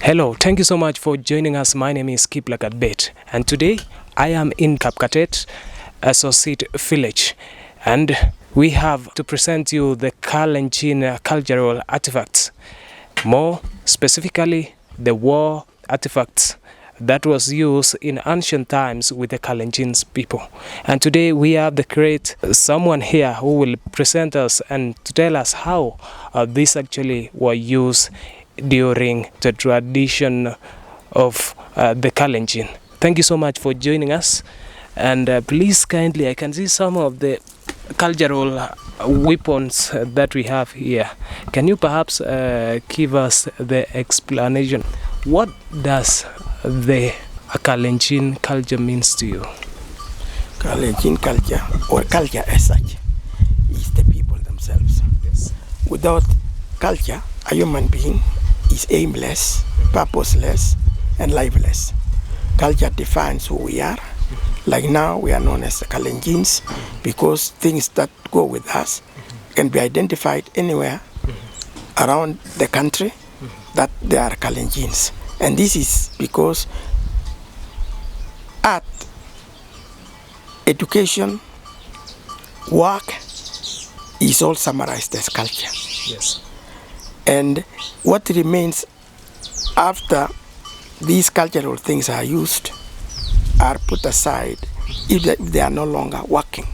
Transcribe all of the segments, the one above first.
Hello, thank you so much for joining us. My name is Kip Lagatbet, and today I am in Kapkatet Associate Village, and we have to present you the Kalenjin cultural artifacts, more specifically the war artifacts that was used in ancient times with the Kalenjin people. And today we have the great someone here who will present us and to tell us how these actually were used during the tradition of the Kalenjin. Thank you so much for joining us, and please kindly, I can see some of the cultural weapons that we have here. Can you perhaps give us the explanation? What does the Kalenjin culture means to you? Kalenjin culture, or culture as such, is the people themselves. Yes. Without culture, a human being is aimless, purposeless, and lifeless. Culture defines who we are. Like now, we are known as the Kalenjins because things that go with us can be identified anywhere around the country that they are Kalenjins. And this is because art, education, work is all summarized as culture. Yes. And what remains after these cultural things are used are put aside if they are no longer working,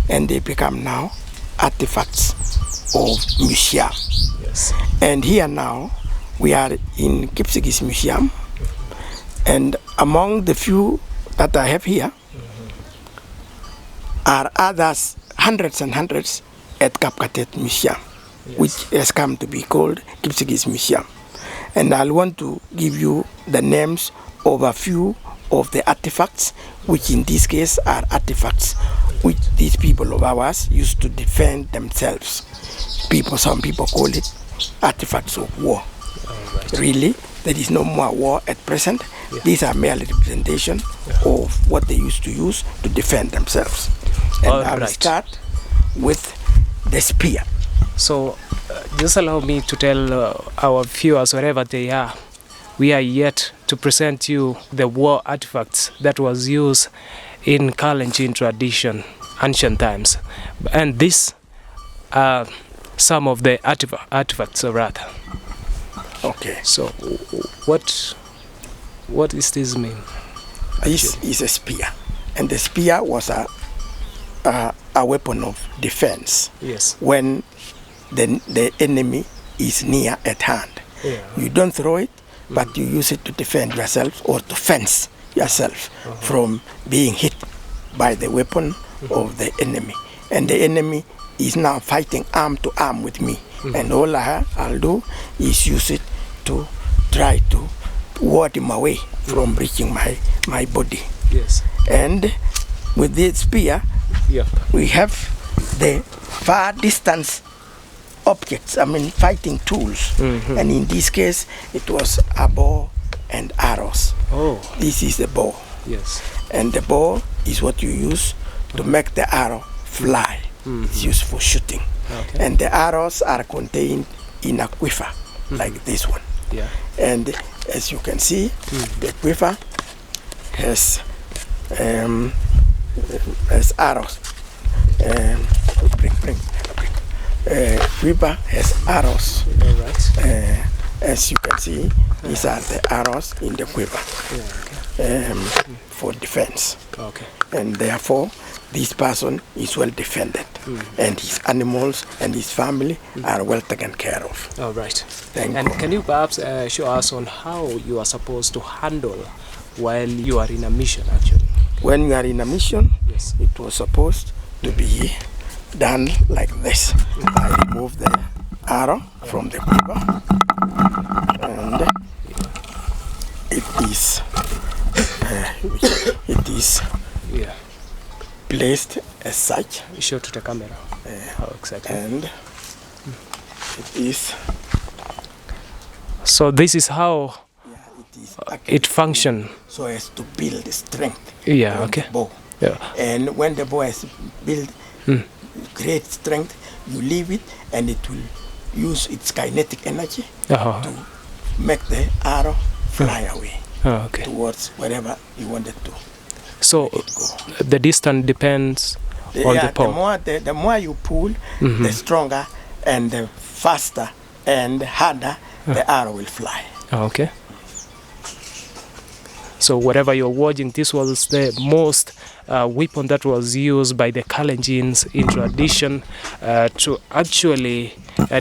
and they become now artifacts of museum. Yes. And here now we are in Kipsigis Museum, and among the few that I have here are others, hundreds and hundreds at Kapkatet Museum. Yes. Which has come to be called Kipsigis Museum. And I'll want to give you the names of a few of the artifacts, which in this case are artifacts which these people of ours used to defend themselves. Some people call it artifacts of war. Right. Really, there is no more war at present. Yeah. These are merely representation of what they used to use to defend themselves. And I will start with the spear. So, just allow me to tell our viewers wherever they are, we are yet to present you the war artifacts that was used in Kalenjin tradition, ancient times. And these are some of the artifacts, rather. Okay. So, what does this mean? This is a spear, and the spear was a weapon of defense. Yes. When the enemy is near at hand. Yeah. You don't throw it, but you use it to defend yourself or to fence yourself from being hit by the weapon of the enemy. And the enemy is now fighting arm to arm with me. And all I'll do is use it to try to ward him away from reaching my body. Yes. And with this spear, we have the far distance objects, fighting tools. And in this case, it was a bow and arrows. Oh. This is the bow. Yes. And the bow is what you use to make the arrow fly. It's used for shooting. Okay. And the arrows are contained in a quiver, like this one. Yeah. And as you can see, the quiver has arrows. Quiver has arrows. All right. As you can see, these are the arrows in the quiver for defense. Okay. And therefore, this person is well defended, and his animals and his family are well taken care of. All right. Thank and you. Can you perhaps show us on how you are supposed to handle while you are in a mission, actually? When you are in a mission, Yes. it was supposed to be done like this. I remove the arrow from the quiver, and it is Yeah. placed as such. Show to the camera. How exactly? And it is. So this is how It is it function. so as to build strength. Yeah. on Okay. the bow. Yeah. And when the bow has built great strength, you leave it, and it will use its kinetic energy Uh-huh. to make the arrow fly away Oh, okay. towards wherever you want it to. So the distance depends on the pole. The more you pull, the stronger and the faster and harder the arrow will fly. Okay. So whatever you're watching, this was the most weapon that was used by the Kalenjins in tradition to actually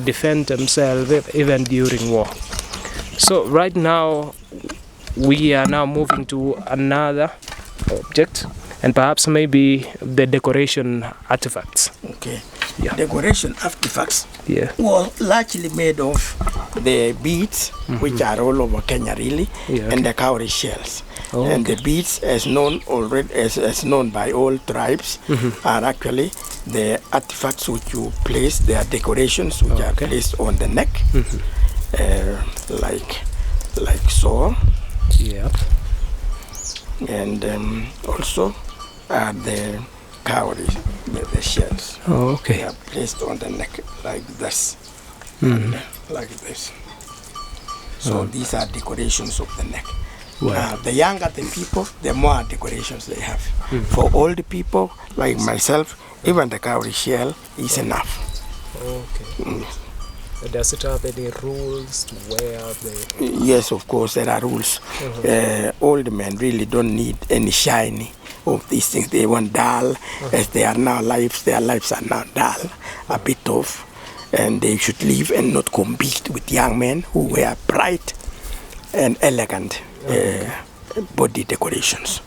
defend themselves even during war. So right now, we are now moving to another object, and perhaps maybe the decoration artifacts. Okay. Yeah. Decoration artifacts Yeah. were largely made of the beads, which are all over Kenya really, Yeah, and the cowrie shells. Oh, And the beads, as known already, as known by all tribes, are actually the artifacts which you place. They are decorations which are placed on the neck, like so, Yeah. and also the cowrie, the shells. Oh, They okay. are placed on the neck like this, and, like this. So these are decorations of the neck. Wow. The younger the people, the more decorations they have. For old people like myself, even the cowrie shell is enough. Okay. Does it have any rules to wear the? Yes, of course, there are rules. Old men really don't need any shiny of these things. They want dull, as they are now lives. Their lives are now dull, a bit off, and they should live and not compete with young men who wear bright and elegant body decorations.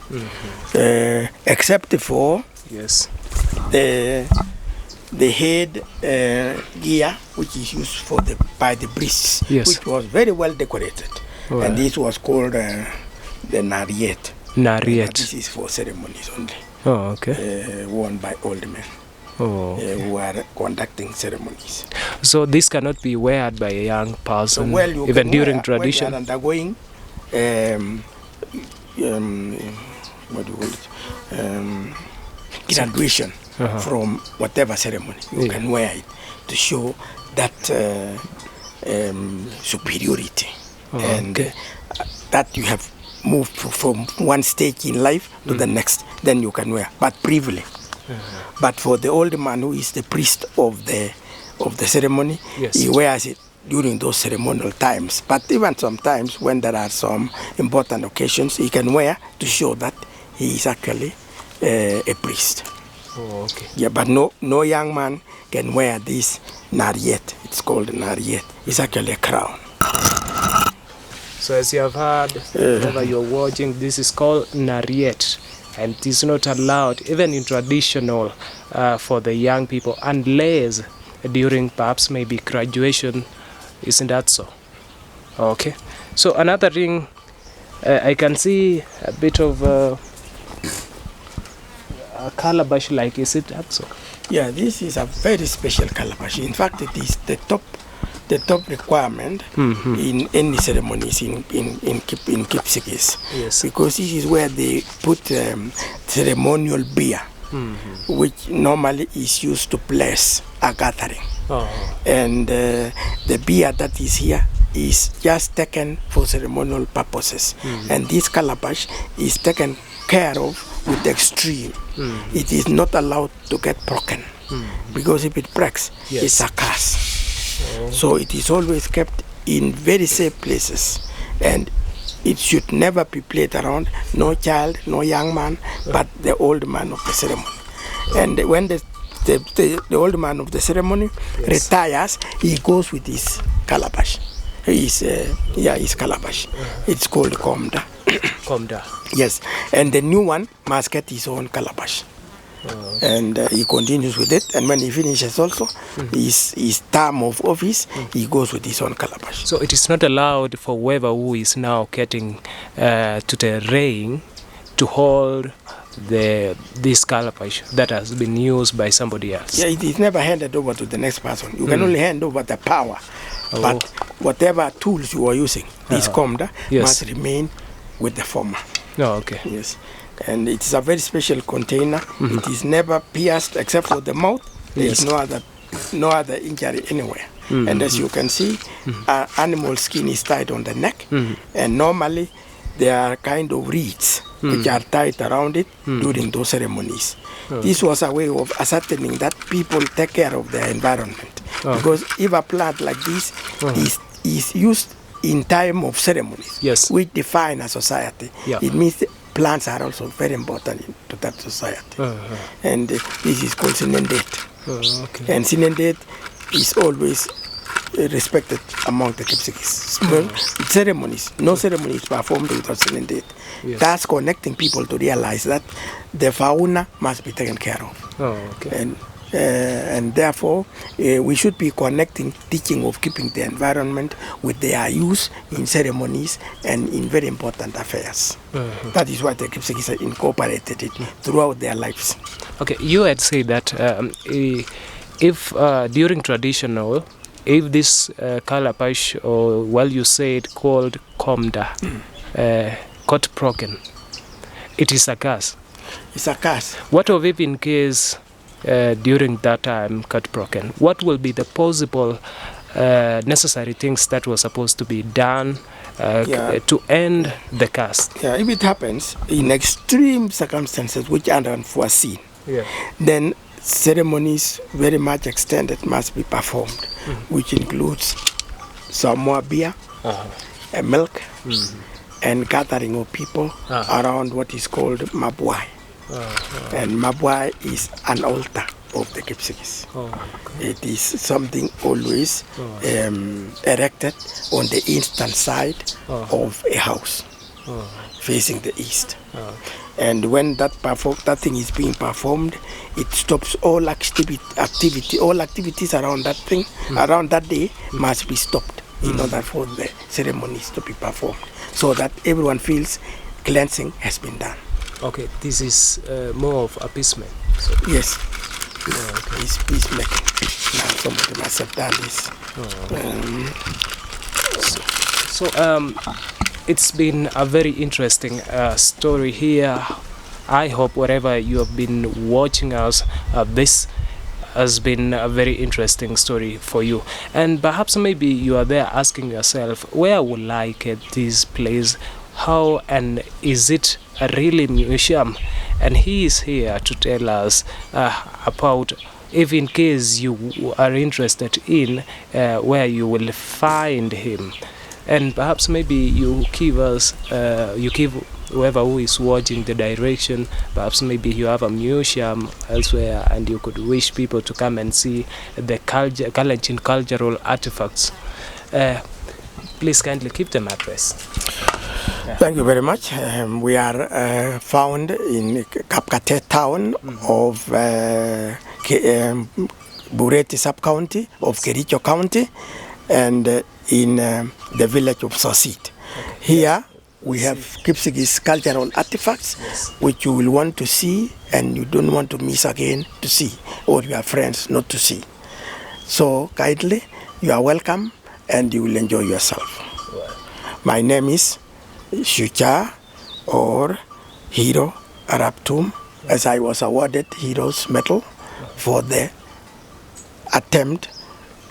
Except for Yes. the head gear, which is used by the priests, Yes. which was very well decorated, Right. and this was called the nariet. Nariet. This is for ceremonies only, Oh, okay. worn by old men Oh. who are conducting ceremonies. So this cannot be worn by a young person, Well, you even can during wear tradition. when you are undergoing what do you call it? Graduation from whatever ceremony. You can wear it to show that superiority and that you have moved from one stage in life to the next. Then you can wear, but privily. But for the old man who is the priest of the ceremony, Yes. he wears it during those ceremonial times. But even sometimes when there are some important occasions, he can wear to show that he is actually a priest. Oh, okay. Yeah, but no young man can wear this nariet. It's called nariet. It's actually a crown. So as you have heard, whenever you're watching, this is called nariet, and it is not allowed, even in traditional, for the young people, unless during perhaps maybe graduation. Isn't that so? Okay. So another thing, I can see a bit of a calabash, like, is it that so? Yeah, this is a very special calabash. In fact, it is the top requirement in any ceremonies in Kipsigis. Yes. Because this is where they put ceremonial beer, which normally is used to bless a gathering. Oh. And the beer that is here is just taken for ceremonial purposes. And this calabash is taken care of with extreme. It is not allowed to get broken, because if it breaks, Yes. it's a curse. So it is always kept in very safe places, and it should never be played around. No child, no young man, but the old man of the ceremony. And when the old man of the ceremony retires, he goes with his calabash. His calabash. It's called komda. Komda. Yes, and the new one must get his own calabash. And he continues with it, and when he finishes also his term of office, he goes with his own calabash. So it is not allowed for whoever who is now getting to the reign to hold this calabash that has been used by somebody else. Yeah, it is never handed over to the next person. You can only hand over the power, but whatever tools you are using, this komda must remain with the former. Oh, okay. Yes, and it is a very special container. It is never pierced except for the mouth. There is no other injury anywhere. And as you can see, animal skin is tied on the neck, and normally there are kind of reeds which are tied around it during those ceremonies. This was a way of ascertaining that people take care of their environment. Because if a plant like this is used in time of ceremonies, which define a society, it means plants are also very important to that society. And this is called sinendet. And sinendet is always respected among the Kipsigis. Ceremonies, no ceremony is performed without sinendet. That's connecting people to realize that the fauna must be taken care of. And therefore, we should be connecting teaching of keeping the environment with their use in ceremonies and in very important affairs. That is why the Kipsigis incorporated it throughout their lives. Okay, you had said that if during traditional, if this calabash, or well, you said called komda, got broken, it is a curse. It's a curse. What of if in case during that time got broken? What will be the possible necessary things that were supposed to be done to end the curse? If it happens in extreme circumstances which are unforeseen, then ceremonies very much extended must be performed, which includes some more beer, milk, and gathering of people around what is called mabwai. And mabwai is an altar of the Kipsigis. It is something always erected on the eastern side of a house, facing the east. And when that thing is being performed, it stops all activity. All activities around that thing, around that day, must be stopped in order for the ceremonies to be performed, so that everyone feels cleansing has been done. Okay, this is more of appeasement. So. Yes. It's peacemaking. Now somebody must have done this. It's been a very interesting story here. I hope wherever you have been watching us, this has been a very interesting story for you. And perhaps maybe you are there asking yourself, where will I get this place? How, and is it a really museum? And he is here to tell us about, if in case you are interested in where you will find him. And perhaps maybe you give us, you give whoever who is watching the direction. Perhaps maybe you have a museum elsewhere and you could wish people to come and see the Kalenjin cultural artifacts. Please kindly keep them address. Thank you very much. We are found in Kapkatet town of Bureti sub-county of Kericho County, and in the village of Sosit. Here we have Kipsigis cultural artifacts, which you will want to see and you don't want to miss again to see, or your friends not to see. So kindly, you are welcome and you will enjoy yourself. My name is Shucha, or Hero Arabtum, as I was awarded Hero's Medal for the attempt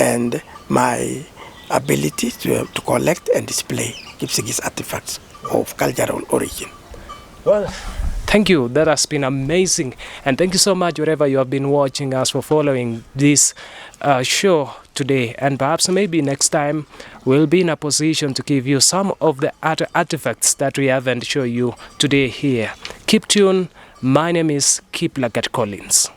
and my ability to collect and display Kipsigis artifacts of cultural origin. Well, thank you. That has been amazing. And thank you so much, wherever you have been watching us, for following this show today. And perhaps maybe next time we'll be in a position to give you some of the artifacts that we haven't shown you today here. Keep tuned. My name is Kiplagat Collins.